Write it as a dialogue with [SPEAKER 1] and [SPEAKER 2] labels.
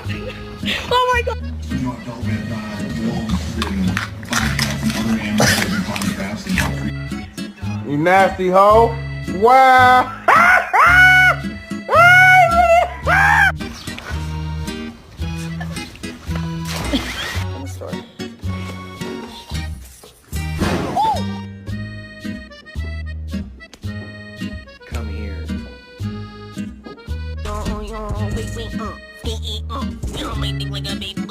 [SPEAKER 1] Oh my god.
[SPEAKER 2] You nasty hoe. Wow.
[SPEAKER 1] I'm sorry.
[SPEAKER 3] Come here.
[SPEAKER 1] Wait, make me like a baby.